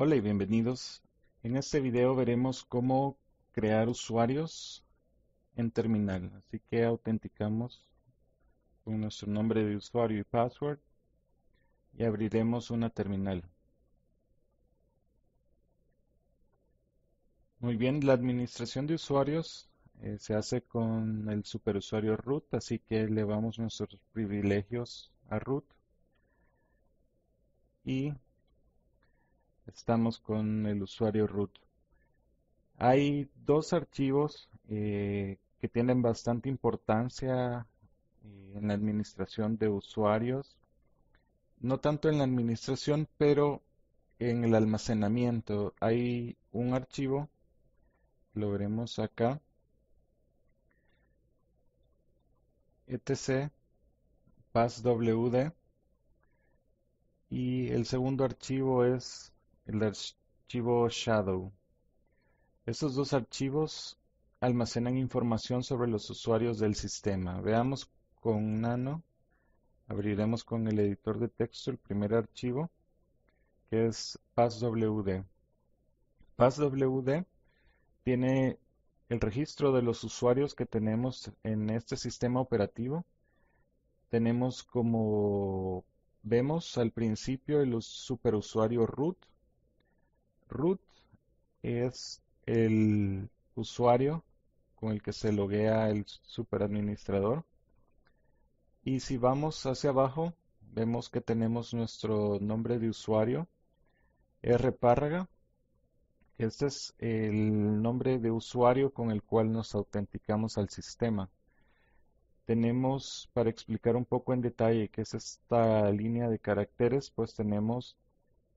Hola y bienvenidos. En este video veremos cómo crear usuarios en terminal. Así que autenticamos con nuestro nombre de usuario y password y abriremos una terminal. Muy bien, la administración de usuarios se hace con el superusuario root, así que le damos nuestros privilegios a root y estamos con el usuario root. Hay dos archivos que tienen bastante importancia en la administración de usuarios, no tanto en la administración, pero en el almacenamiento. Hay un archivo, lo veremos acá, etc passwd, y el segundo archivo es el archivo shadow. Estos dos archivos almacenan información sobre los usuarios del sistema. Veamos con Nano. Abriremos con el editor de texto el primer archivo, que es passwd. Passwd tiene el registro de los usuarios que tenemos en este sistema operativo. Tenemos, como vemos al principio, el superusuario root. Root es el usuario con el que se loguea el superadministrador. Y si vamos hacia abajo, vemos que tenemos nuestro nombre de usuario, rpárraga. Este es el nombre de usuario con el cual nos autenticamos al sistema. Tenemos, para explicar un poco en detalle qué es esta línea de caracteres, pues tenemos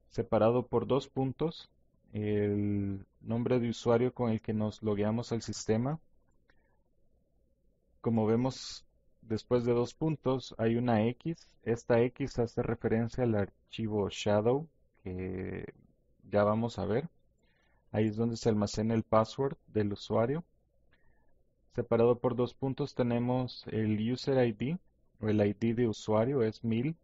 separado por dos puntos el nombre de usuario con el que nos logueamos al sistema. Como vemos, después de dos puntos hay una X. Esta X hace referencia al archivo shadow que ya vamos a ver. Ahí es donde se almacena el password del usuario. Separado por dos puntos tenemos el user ID o el ID de usuario, es 1000.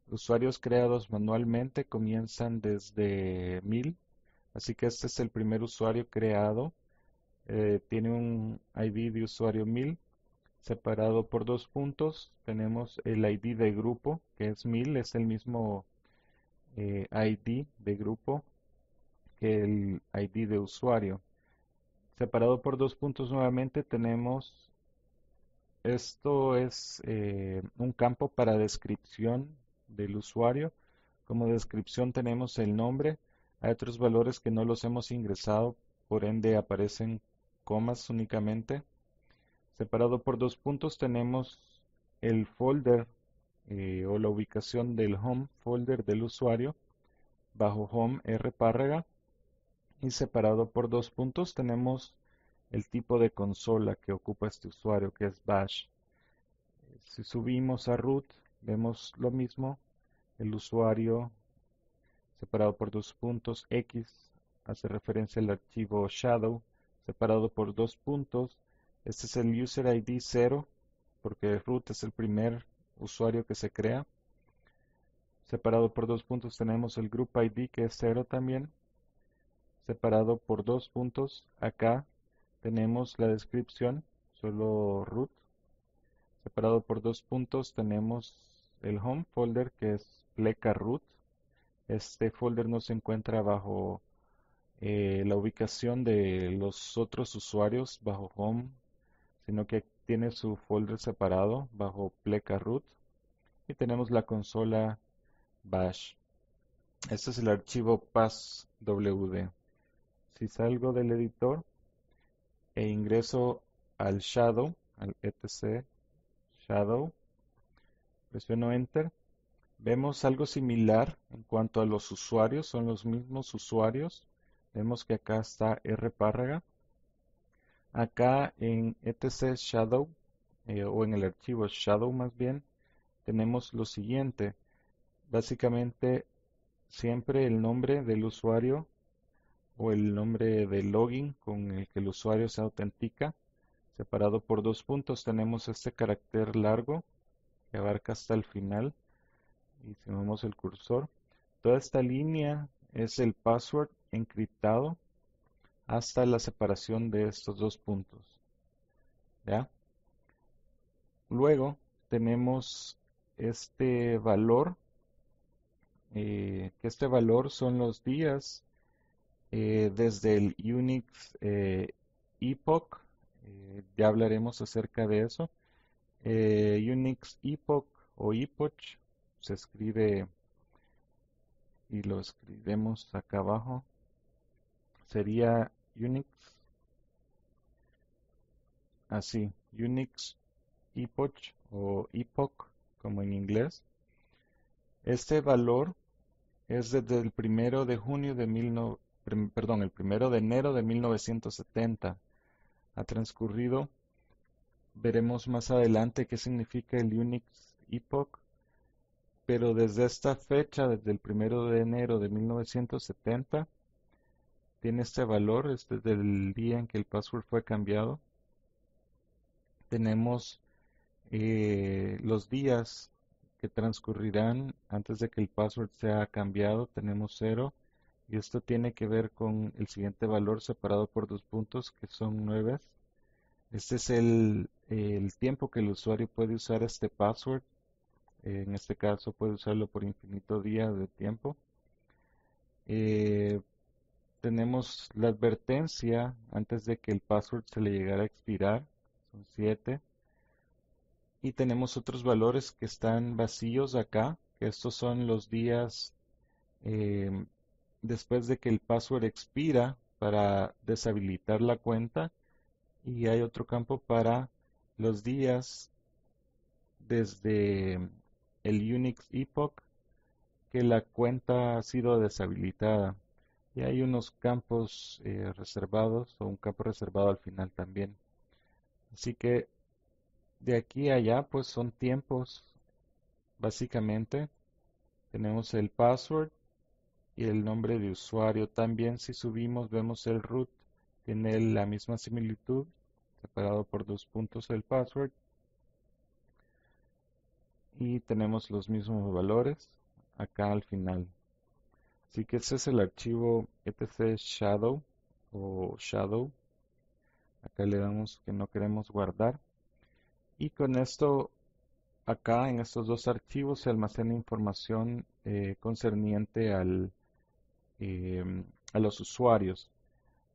Usuarios creados manualmente comienzan desde 1000, así que este es el primer usuario creado. Tiene un ID de usuario 1000. Separado por dos puntos tenemos el ID de grupo, que es 1000, es el mismo ID de grupo que el ID de usuario. Separado por dos puntos nuevamente tenemos, esto es un campo para descripción del usuario. Como descripción tenemos el nombre. Hay otros valores que no los hemos ingresado, por ende aparecen comas únicamente. Separado por dos puntos tenemos el folder o la ubicación del home folder del usuario bajo home rpárraga. Y separado por dos puntos tenemos el tipo de consola que ocupa este usuario, que es bash. Si subimos a root, vemos lo mismo. El usuario separado por dos puntos X hace referencia al archivo shadow. Separado por dos puntos, este es el user ID 0, porque root es el primer usuario que se crea. Separado por dos puntos tenemos el group ID, que es 0 también. Separado por dos puntos, acá tenemos la descripción, solo root. Separado por dos puntos tenemos el home folder, que es pleca root. Este folder no se encuentra bajo la ubicación de los otros usuarios bajo home, sino que tiene su folder separado bajo pleca root. Y tenemos la consola bash. Este es el archivo passwd. Si salgo del editor e ingreso al shadow, al etc shadow, presiono enter, vemos algo similar en cuanto a los usuarios, son los mismos usuarios. Vemos que acá está rpárraga. Acá en etc shadow, o en el archivo shadow más bien, tenemos lo siguiente. Básicamente siempre el nombre del usuario o el nombre de login con el que el usuario se autentica. Separado por dos puntos tenemos este carácter largo que abarca hasta el final. Y si movemos el cursor, toda esta línea es el password encriptado hasta la separación de estos dos puntos. ¿Ya? Luego tenemos este valor, que este valor son los días desde el Unix Epoch. Ya hablaremos acerca de eso. Unix Epoch o Epoch se escribe y lo escribimos acá abajo. Sería Unix, así, Unix Epoch o Epoch como en inglés. Este valor es desde el primero de junio de perdón, el primero de enero de 1970. Ha transcurrido, veremos más adelante qué significa el Unix Epoch, pero desde esta fecha, desde el primero de enero de 1970, tiene este valor, es desde el día en que el password fue cambiado. Tenemos los días que transcurrirán antes de que el password sea cambiado, tenemos 0, y esto tiene que ver con el siguiente valor separado por dos puntos que son 9. Este es el tiempo que el usuario puede usar este password. En este caso puede usarlo por infinito días de tiempo. Eh, Tenemos la advertencia antes de que el password se le llegara a expirar, son 7. Y tenemos otros valores que están vacíos acá, que estos son los días em, después de que el password expira para deshabilitar la cuenta. Y hay otro campo para los días desde el Unix Epoch que la cuenta ha sido deshabilitada. Y hay unos campos reservados o un campo reservado al final también. Así que de aquí a allá pues son tiempos básicamente. Tenemos el password y el nombre de usuario. También si subimos vemos el root. Tiene la misma similitud, separado por dos puntos el password. Y tenemos los mismos valores acá al final. Así que ese es el archivo etc shadow o shadow. Acá le damos que no queremos guardar. Y con esto, acá en estos dos archivos se almacena información concerniente a los usuarios.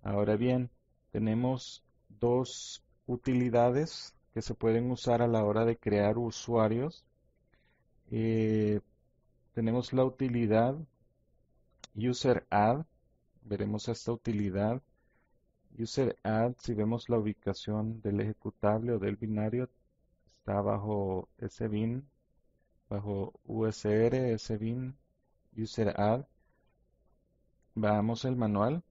Ahora bien, tenemos dos utilidades que se pueden usar a la hora de crear usuarios. Eh, Tenemos la utilidad UserAdd. Veremos esta utilidad. UserAdd, si vemos la ubicación del ejecutable o del binario, está bajo sbin, bajo usr, sbin, UserAdd. Veamos el manual.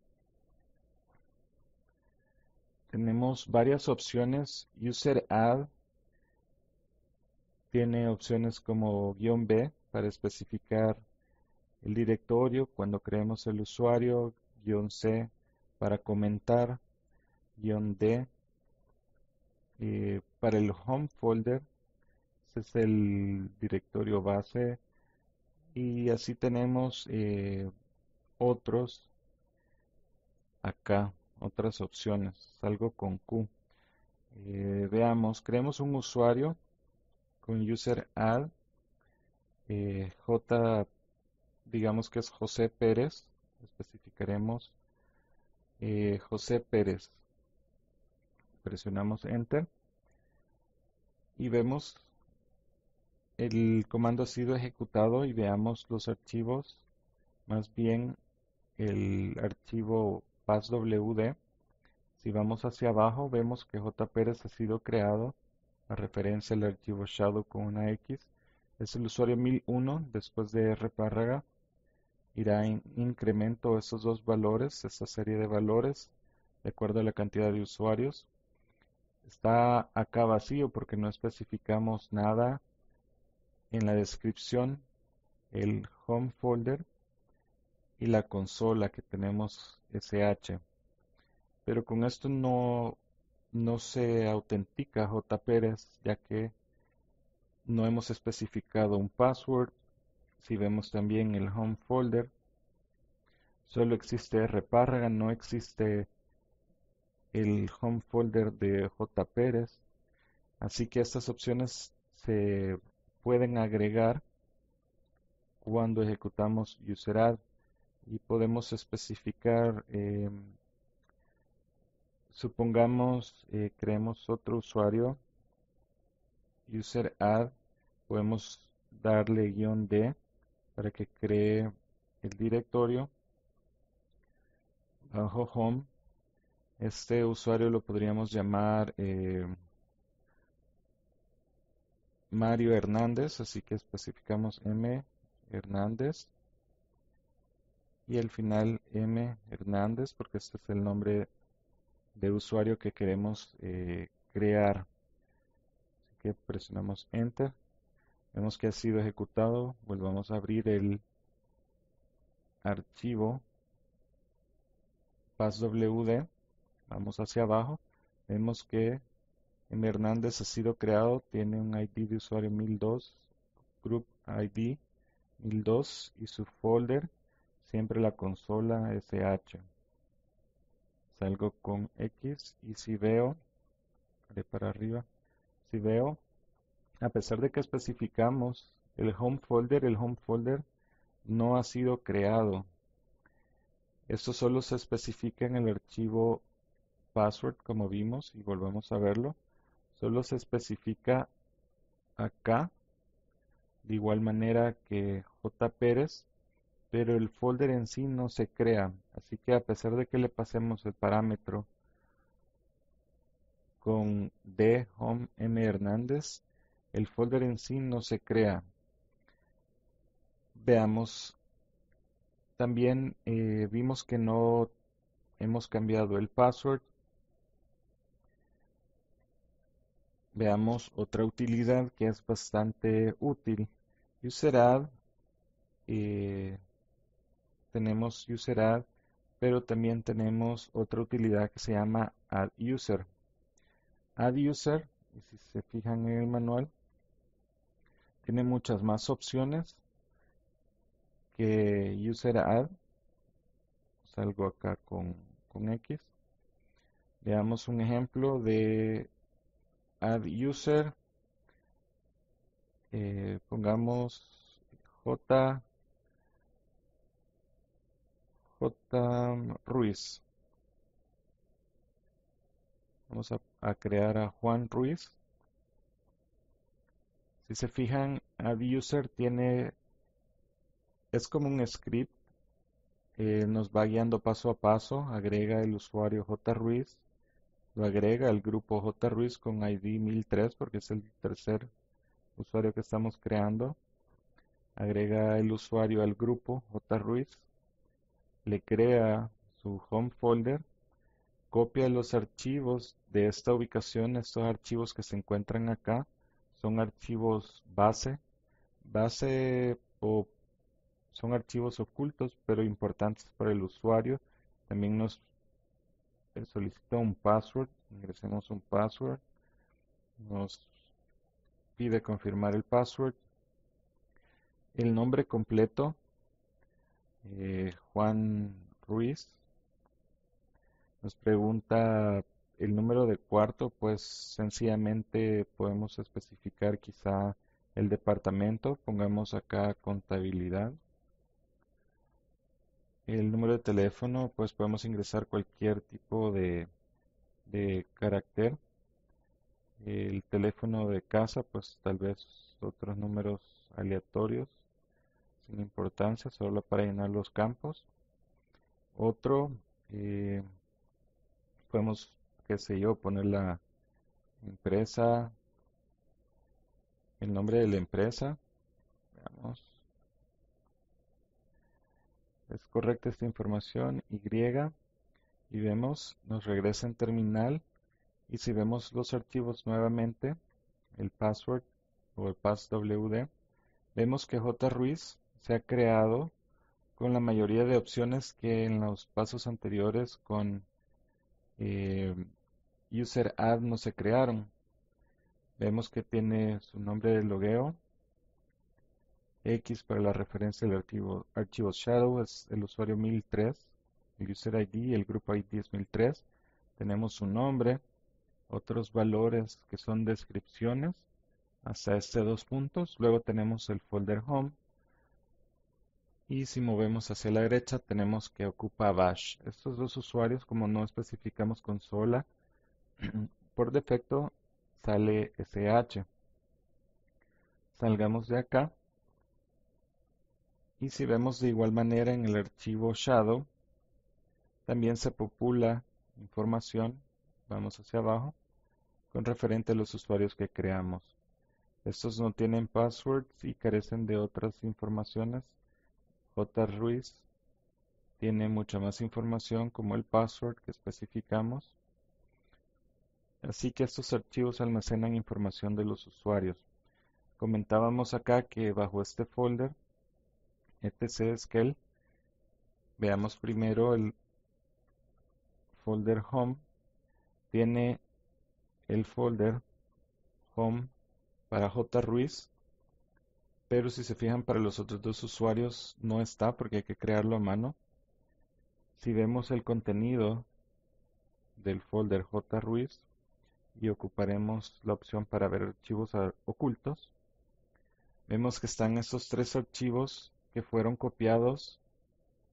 Tenemos varias opciones. UserAdd tiene opciones como "-b" para especificar el directorio cuando creemos el usuario, "-c" para comentar, "-d" para el home folder, ese es el directorio base, y así tenemos otros acá, otras opciones. Salgo con Q. Veamos, creemos un usuario con user add, J, digamos que es José Pérez, especificaremos José Pérez. Presionamos Enter y vemos el comando ha sido ejecutado y veamos los archivos, más bien el archivo passwd. Si vamos hacia abajo vemos que J. Pérez ha sido creado a referencia al archivo shadow con una X. Es el usuario 1001, después de R párraga irá en incremento esos dos valores, esta serie de valores, de acuerdo a la cantidad de usuarios. Está acá vacío porque no especificamos nada en la descripción, el home folder y la consola que tenemos sh. Pero con esto no se autentica J. Pérez, ya que no hemos especificado un password. Si vemos también el home folder, Solo existe rpárraga, no existe el home folder de J. Pérez. Así que estas opciones se pueden agregar cuando ejecutamos UserAdd y podemos especificar, supongamos, creemos otro usuario, UserAdd, podemos darle -d para que cree el directorio bajo Home. Este usuario lo podríamos llamar Mario Hernández, así que especificamos M Hernández y al final M Hernández porque este es el nombre de usuario que queremos crear. Así que presionamos Enter. Vemos que ha sido ejecutado. Volvamos a abrir el archivo passwd. Vamos hacia abajo. Vemos que M Hernández ha sido creado. Tiene un ID de usuario 1002, Group ID 1002 y su folder siempre la consola SH. Salgo con X y si veo, de para arriba, si veo, a pesar de que especificamos el home folder no ha sido creado. Esto solo se especifica en el archivo password, como vimos, y volvemos a verlo. Solo se especifica acá, de igual manera que J. Pérez, pero el folder en sí no se crea. Así que a pesar de que le pasemos el parámetro con D Home M Hernández, el folder en sí no se crea. Veamos, también vimos que no hemos cambiado el password. Veamos otra utilidad que es bastante útil. UserAdd, eh, tenemos UserAdd, pero también tenemos otra utilidad que se llama AddUser. AddUser, y si se fijan en el manual, tiene muchas más opciones que UserAdd. Salgo acá con X. Veamos un ejemplo de AddUser. Pongamos J. Ruiz. Vamos a crear a Juan Ruiz. Si se fijan, AddUser es como un script, nos va guiando paso a paso, agrega el usuario J. Ruiz, lo agrega al grupo J. Ruiz con ID 1003 porque es el tercer usuario que estamos creando, agrega el usuario al grupo J. Ruiz, le crea su home folder, copia los archivos de esta ubicación. Estos archivos que se encuentran acá son archivos base o son archivos ocultos pero importantes para el usuario. También nos solicita un password, ingresemos un password, nos pide confirmar el password, el nombre completo, Juan Ruiz, nos pregunta el número de cuarto, pues sencillamente podemos especificar quizá el departamento, pongamos acá contabilidad. El número de teléfono, pues podemos ingresar cualquier tipo de carácter. El teléfono de casa, pues tal vez otros números aleatorios, sin importancia, solo para llenar los campos. Otro, eh, podemos, qué sé yo, poner la empresa, el nombre de la empresa. Veamos. Es correcta esta información, Y, y vemos, nos regresa en terminal, y si vemos los archivos nuevamente, el password o el passwd, vemos que J. Ruiz se ha creado con la mayoría de opciones que en los pasos anteriores con eh, UserAdd no se crearon. Vemos que tiene su nombre de logueo, X para la referencia del archivo shadow es el usuario 1003, el user ID, el grupo ID es 1003. Tenemos su nombre, otros valores que son descripciones, hasta este dos puntos. Luego tenemos el folder home. Y si movemos hacia la derecha, tenemos que ocupa bash. Estos dos usuarios, como no especificamos consola, por defecto sale sh. Salgamos de acá. Y si vemos de igual manera en el archivo shadow, también se popula información, vamos hacia abajo, con referente a los usuarios que creamos. Estos no tienen passwords y carecen de otras informaciones. J. Ruiz tiene mucha más información como el password que especificamos. Así que estos archivos almacenan información de los usuarios. Comentábamos acá que bajo este folder, etc.scale, veamos primero el folder home. Tiene el folder home para J. Ruiz, pero si se fijan para los otros dos usuarios no está porque hay que crearlo a mano. Si vemos el contenido del folder J. Ruiz y ocuparemos la opción para ver archivos ocultos, vemos que están estos tres archivos que fueron copiados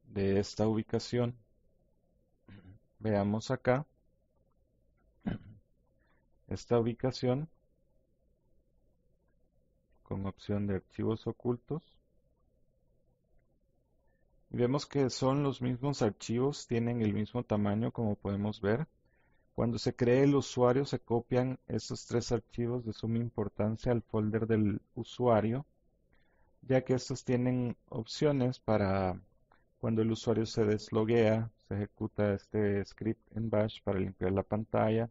de esta ubicación. Veamos acá esta ubicación con opción de archivos ocultos. Y vemos que son los mismos archivos, tienen el mismo tamaño como podemos ver. Cuando se cree el usuario se copian estos tres archivos de suma importancia al folder del usuario, ya que estos tienen opciones para cuando el usuario se desloguea, se ejecuta este script en bash para limpiar la pantalla.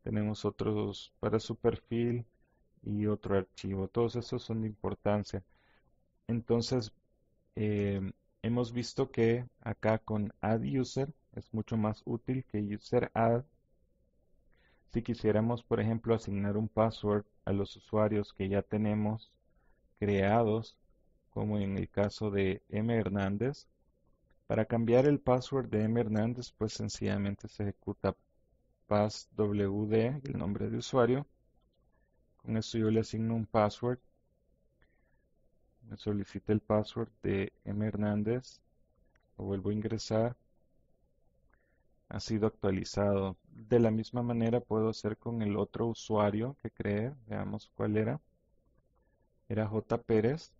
Tenemos otros para su perfil y otro archivo. Todos esos son de importancia. Entonces, eh, hemos visto que acá con add user es mucho más útil que user add. Si quisiéramos, por ejemplo, asignar un password a los usuarios que ya tenemos creados, como en el caso de M. Hernández, para cambiar el password de M. Hernández, pues sencillamente se ejecuta passwd, el nombre de usuario. Con esto yo le asigno un password. Me solicita el password de M. Hernández. Lo vuelvo a ingresar. Ha sido actualizado. De la misma manera puedo hacer con el otro usuario que creé. Veamos cuál era. Era J. Pérez.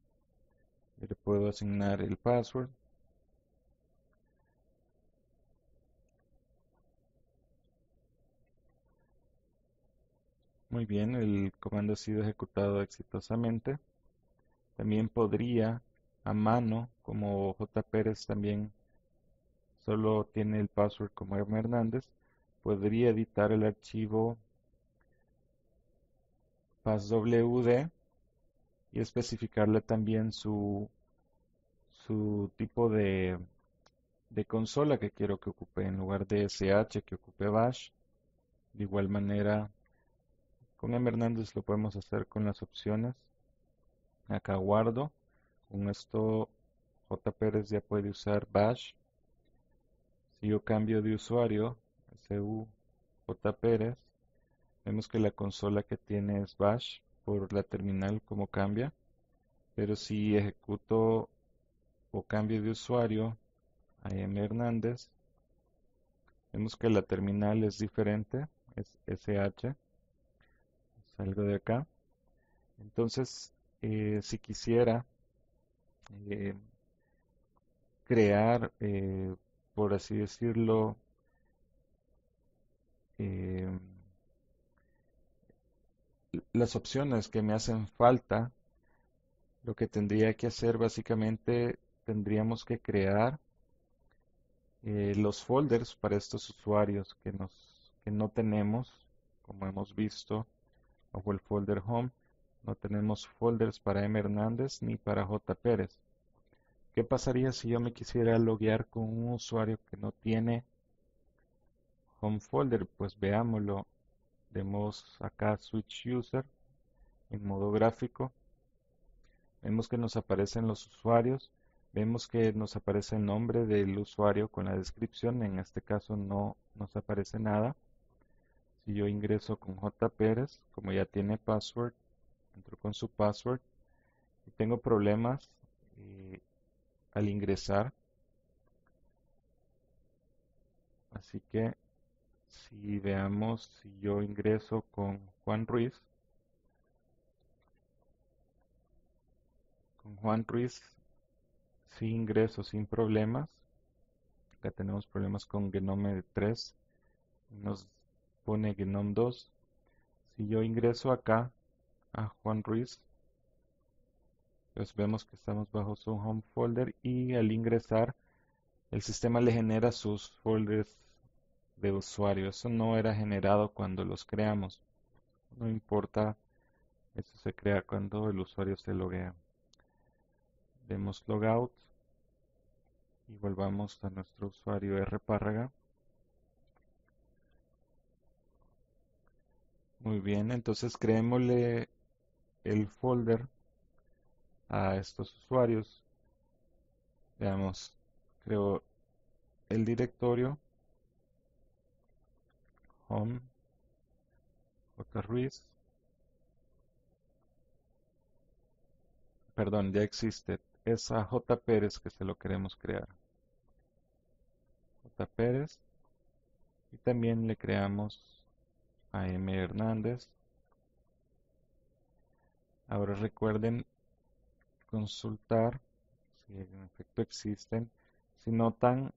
Y le puedo asignar el password. Muy bien, el comando ha sido ejecutado exitosamente. También podría a mano, como J. Pérez también solo tiene el password como M. Hernández, podría editar el archivo passwd y especificarle también su tipo de consola que quiero que ocupe en lugar de sh que ocupe bash. De igual manera, con M. Hernández lo podemos hacer con las opciones. Acá guardo. Con esto J. Pérez ya puede usar bash. Si yo cambio de usuario, J. Pérez, vemos que la consola que tiene es bash por la terminal como cambia. Pero si ejecuto o cambio de usuario a M. Hernández, vemos que la terminal es diferente, es SH. Salgo de acá. Entonces, si quisiera eh, crear, por así decirlo, eh, las opciones que me hacen falta, lo que tendría que hacer básicamente tendríamos que crear los folders para estos usuarios que no tenemos, como hemos visto, bajo el folder home. No tenemos folders para M. Hernández ni para J. Pérez. ¿Qué pasaría si yo me quisiera loguear con un usuario que no tiene home folder? Pues veámoslo. Demos acá switch user en modo gráfico. Vemos que nos aparecen los usuarios, vemos que nos aparece el nombre del usuario con la descripción, en este caso no nos aparece nada. Si yo ingreso con J. Pérez, como ya tiene password, entro con su password y tengo problemas eh, al ingresar, así que si veamos, si yo ingreso con Juan Ruiz, sí ingreso sin problemas. Acá tenemos problemas con Genome 3, nos pone Genome 2. Si yo ingreso acá a Juan Ruiz, pues vemos que estamos bajo su home folder y al ingresar el sistema le genera sus folders de usuario. Eso no era generado cuando los creamos. No importa, eso se crea cuando el usuario se loguea. Demos logout y volvamos a nuestro usuario rpárraga. Muy bien, entonces creémosle el folder a estos usuarios. Veamos, creo el directorio home jruiz, perdón, ya existe, es a J. Pérez que se lo queremos crear. J. Pérez y también le creamos a M. Hernández. Ahora recuerden consultar si en efecto existen. Si notan,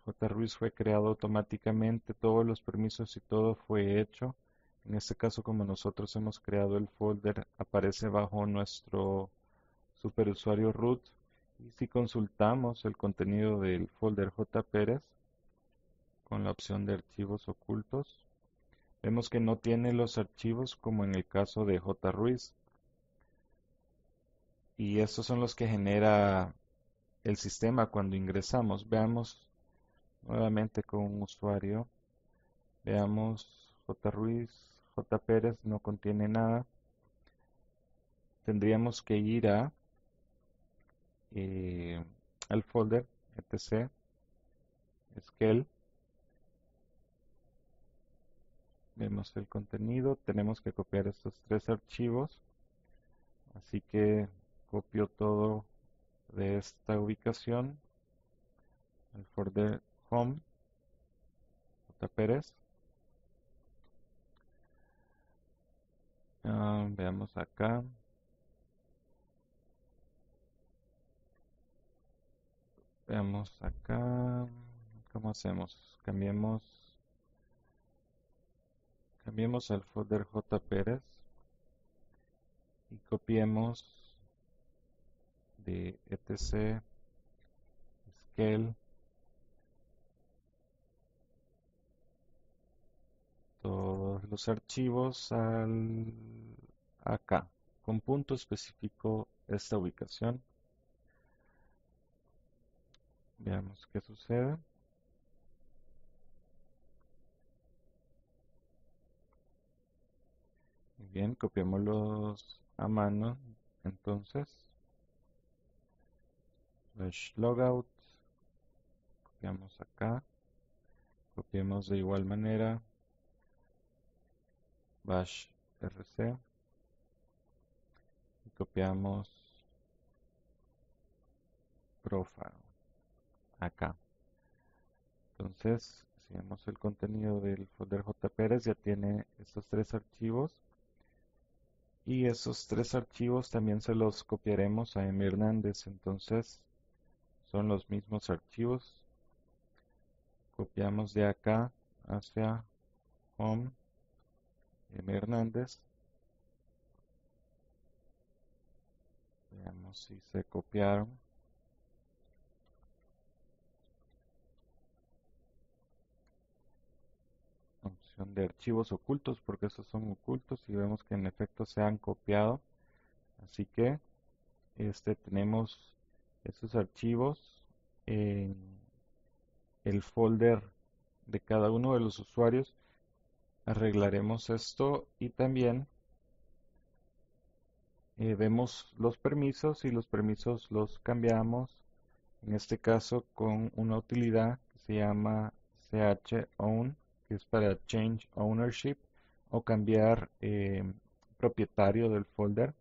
J. Ruiz fue creado automáticamente, todos los permisos y todo fue hecho. En este caso, como nosotros hemos creado el folder, aparece bajo nuestro superusuario root. Y si consultamos el contenido del folder J. Pérez con la opción de archivos ocultos, vemos que no tiene los archivos como en el caso de J. Ruiz. Y estos son los que genera el sistema cuando ingresamos. Veamos nuevamente con un usuario. Veamos J. Ruiz, J. Pérez no contiene nada. Tendríamos que ir al folder etc Skell. Vemos el contenido. Tenemos que copiar estos tres archivos. Así que copio todo de esta ubicación al folder home J. Pérez. Veamos acá. Veamos acá. ¿Cómo hacemos? Cambiemos al folder J. Pérez y copiemos de etc scale todos los archivos acá, con punto específico esta ubicación. Veamos qué sucede. Muy bien, copiémoslos a mano. Entonces, logout, copiamos acá, copiemos de igual manera bash rc y copiamos profile acá. Entonces, si vemos el contenido del folder J. Pérez, ya tiene estos tres archivos. Y esos tres archivos también se los copiaremos a M. Hernández. Entonces, son los mismos archivos. Copiamos de acá hacia home M. Hernández. Veamos si se copiaron. Opción de archivos ocultos, porque estos son ocultos y vemos que en efecto se han copiado. Así que tenemos estos archivos en el folder de cada uno de los usuarios. Arreglaremos esto y también Vemos los permisos y los permisos los cambiamos, en este caso con una utilidad que se llama chown, que es para change ownership o cambiar propietario del folder.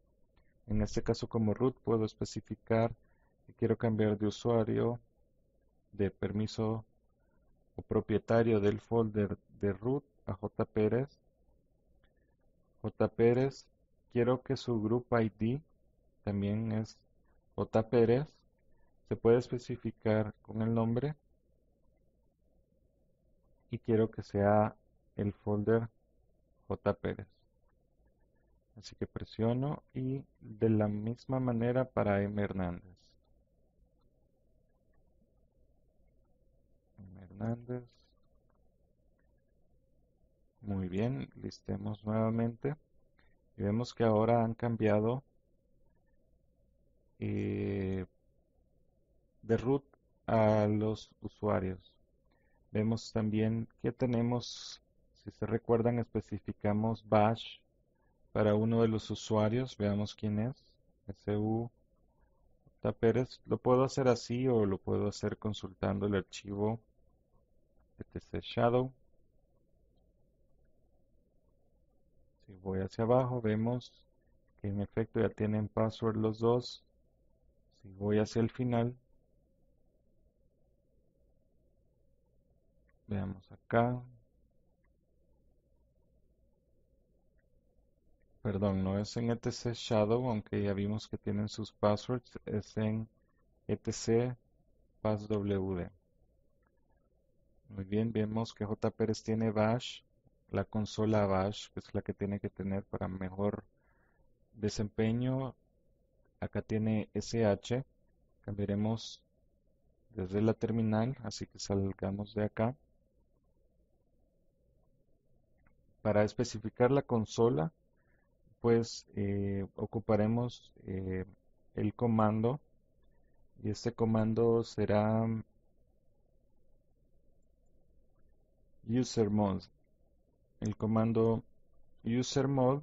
En este caso como root puedo especificar que quiero cambiar de usuario, de permiso o propietario del folder de root a jpérez. Jpérez, quiero que su group ID también es jpérez. Se puede especificar con el nombre y quiero que sea el folder jpérez. Así que presiono y de la misma manera para M. Hernández. M. Hernández. Muy bien, listemos nuevamente. Y vemos que ahora han cambiado de root a los usuarios. Vemos también que tenemos, si se recuerdan, especificamos bash para uno de los usuarios. Veamos quién es. SU Pérez. Lo puedo hacer así o lo puedo hacer consultando el archivo etc shadow. Si voy hacia abajo, vemos que en efecto ya tienen password los dos. Si voy hacia el final, veamos acá. Perdón, no es en etc shadow, aunque ya vimos que tienen sus passwords, es en etc passwd. Muy bien, vemos que J. Pérez tiene bash, la consola bash, que es la que tiene que tener para mejor desempeño. Acá tiene sh, cambiaremos desde la terminal, así que salgamos de acá. Para especificar la consola, pues ocuparemos el comando, y este comando será usermod. El comando usermod,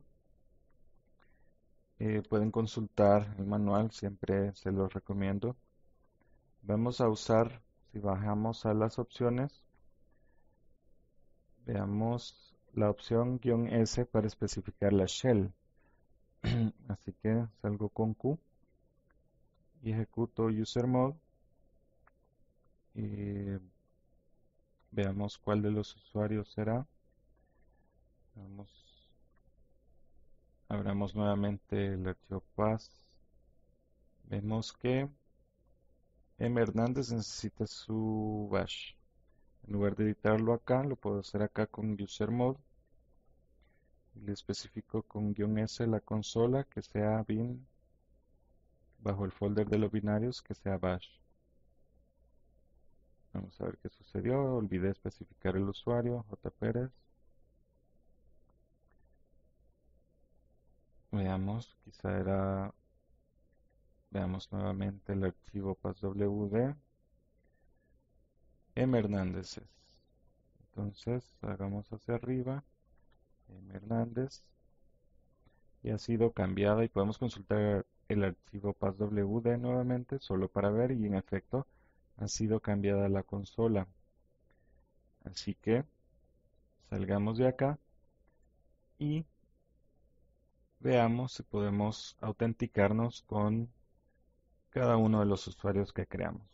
pueden consultar el manual, siempre se los recomiendo. Vamos a usar, si bajamos a las opciones, veamos la opción "-s" para especificar la shell. Así que salgo con Q y ejecuto usermod y veamos cuál de los usuarios será. Vamos, abramos nuevamente el archivo path. Vemos que M. Hernández necesita su bash. En lugar de editarlo acá, lo puedo hacer acá con usermod. Y le especifico con "-s" la consola, que sea bin, bajo el folder de los binarios, que sea bash. Vamos a ver qué sucedió. Olvidé especificar el usuario, J. Pérez. Veamos, quizá era... Veamos nuevamente el archivo passwd. M. Hernández es. Entonces, hagamos hacia arriba. M. Hernández. Y ha sido cambiada y podemos consultar el archivo passwd nuevamente, solo para ver, y en efecto ha sido cambiada la consola. Así que salgamos de acá y veamos si podemos autenticarnos con cada uno de los usuarios que creamos.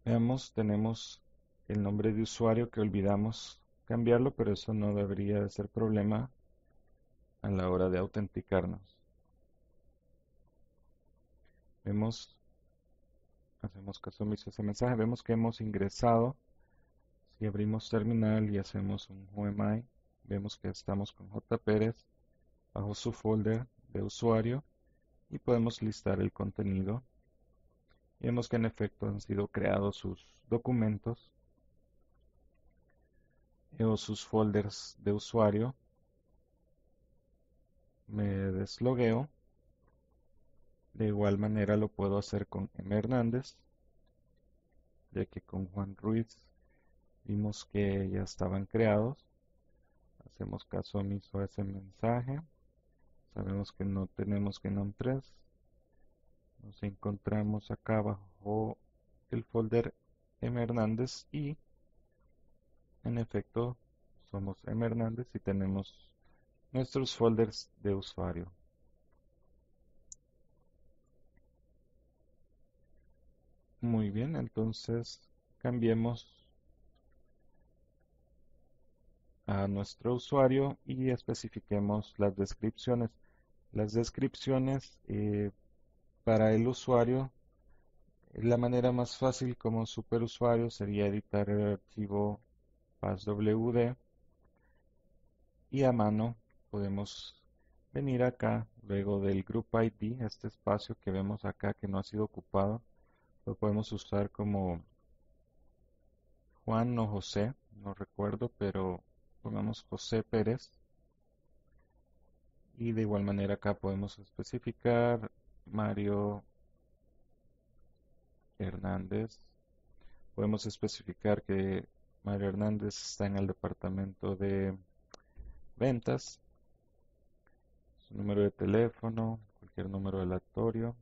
Veamos, tenemos el nombre de usuario que olvidamos cambiarlo, pero eso no debería de ser problema a la hora de autenticarnos. Vemos, hacemos caso omiso a ese mensaje, vemos que hemos ingresado. Si abrimos terminal y hacemos un whoami, vemos que estamos con J. Pérez bajo su folder de usuario y podemos listar el contenido. Y vemos que en efecto han sido creados sus documentos o sus folders de usuario. Me deslogueo. De igual manera lo puedo hacer con M. Hernández, ya que con Juan Ruiz vimos que ya estaban creados. Hacemos caso omiso a ese mensaje. Sabemos que no tenemos GNOME 3. Nos encontramos acá abajo el folder M. Hernández y en efecto somos M. Hernández y tenemos nuestros folders de usuario. Muy bien, entonces cambiemos a nuestro usuario y especifiquemos las descripciones. Las descripciones para el usuario, la manera más fácil como superusuario sería editar el archivo passwd y a mano podemos venir acá, luego del group ID, este espacio que vemos acá que no ha sido ocupado, lo podemos usar como Juan o José, no recuerdo, pero pongamos José Pérez. Y de igual manera acá podemos especificar Mario Hernández. Podemos especificar que Mario Hernández está en el departamento de ventas. Su número de teléfono, cualquier número aleatorio.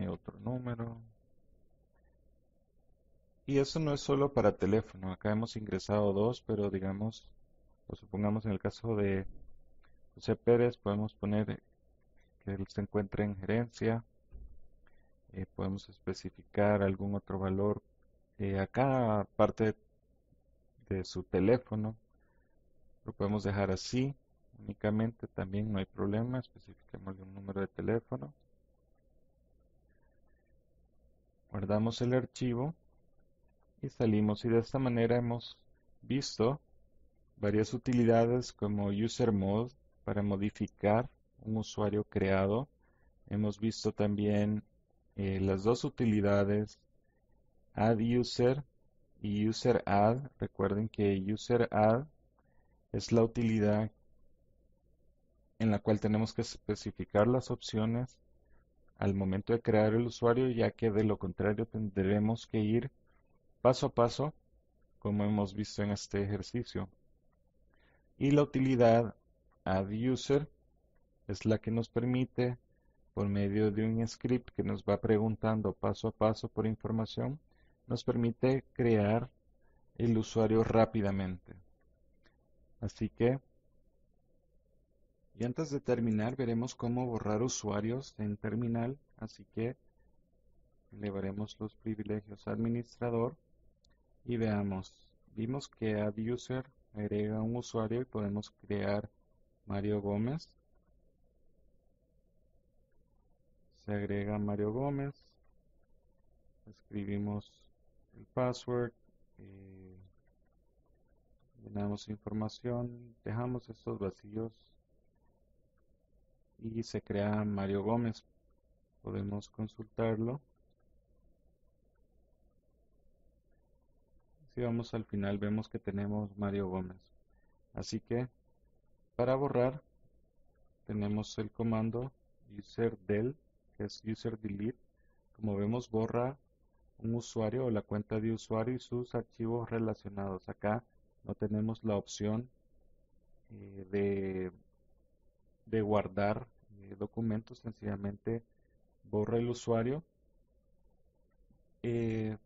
Otro número. Y eso no es solo para teléfono. Acá hemos ingresado dos, pero digamos, o supongamos en el caso de José Pérez, podemos poner que él se encuentra en gerencia. Podemos especificar algún otro valor acá, aparte de su teléfono. Lo podemos dejar así únicamente, también no hay problema. Especificamos un número de teléfono. Guardamos el archivo y salimos. Y de esta manera hemos visto varias utilidades como User Mode para modificar un usuario creado. Hemos visto también las dos utilidades Add User y User Add. Recuerden que User Add es la utilidad en la cual tenemos que especificar las opciones al momento de crear el usuario, ya que de lo contrario tendremos que ir paso a paso, como hemos visto en este ejercicio. Y la utilidad Add User es la que nos permite, por medio de un script que nos va preguntando paso a paso por información, nos permite crear el usuario rápidamente. Así que, y antes de terminar, veremos cómo borrar usuarios en terminal. Así que elevaremos los privilegios a administrador y veamos. Vimos que Add User agrega un usuario y podemos crear Mario Gómez. Se agrega Mario Gómez. Escribimos el password. Llenamos información. Dejamos estos vacíos. Y se crea Mario Gómez. Podemos consultarlo. Si vamos al final vemos que tenemos Mario Gómez. Así que para borrar tenemos el comando userdel, que es userdelete. Como vemos borra un usuario o la cuenta de usuario y sus archivos relacionados. Acá no tenemos la opción de guardar documentos, sencillamente borra el usuario. Eh,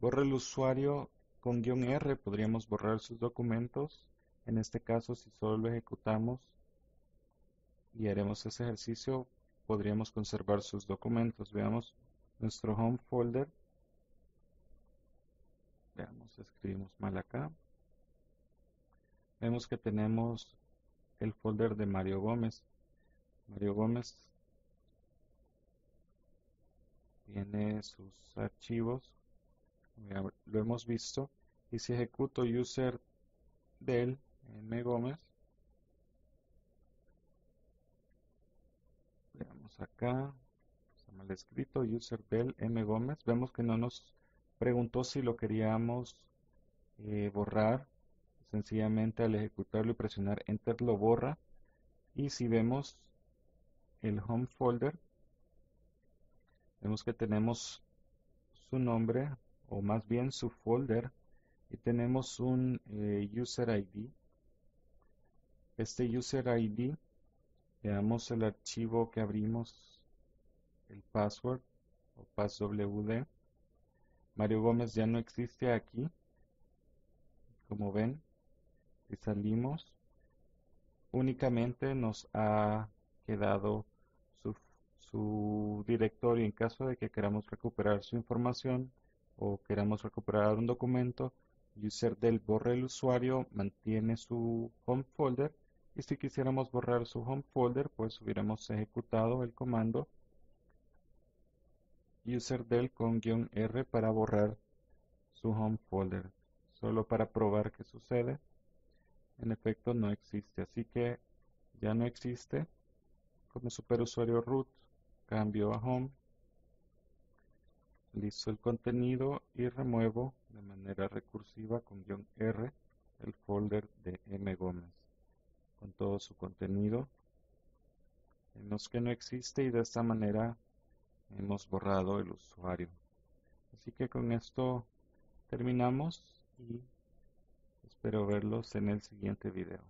Borra el usuario con "-r", podríamos borrar sus documentos. En este caso, si solo lo ejecutamos y haremos ese ejercicio, podríamos conservar sus documentos. Veamos nuestro home folder. Veamos, escribimos mal acá. Vemos que tenemos el folder de Mario Gómez. Mario Gómez tiene sus archivos, ya lo hemos visto. Y si ejecuto user del M Gómez, veamos acá, está mal escrito, user del M Gómez, vemos que no nos preguntó si lo queríamos borrar. Sencillamente al ejecutarlo y presionar enter lo borra. Y si vemos el home folder, vemos que tenemos su nombre, o más bien su folder, y tenemos un user ID. Este user ID, veamos el archivo que abrimos, el password o passwd. Mario Gómez ya no existe aquí. Como ven, si salimos, únicamente nos ha quedado su, su directorio. En caso de que queramos recuperar su información o queramos recuperar un documento, userdel borra el usuario, mantiene su home folder, y si quisiéramos borrar su home folder, pues hubiéramos ejecutado el comando userdel con -r para borrar su home folder. Solo para probar qué sucede. En efecto, no existe, así que ya no existe. Como superusuario root, cambio a home, listo el contenido y remuevo de manera recursiva con -r el folder de M. Gómez con todo su contenido. Vemos que no existe y de esta manera hemos borrado el usuario. Así que con esto terminamos y espero verlos en el siguiente video.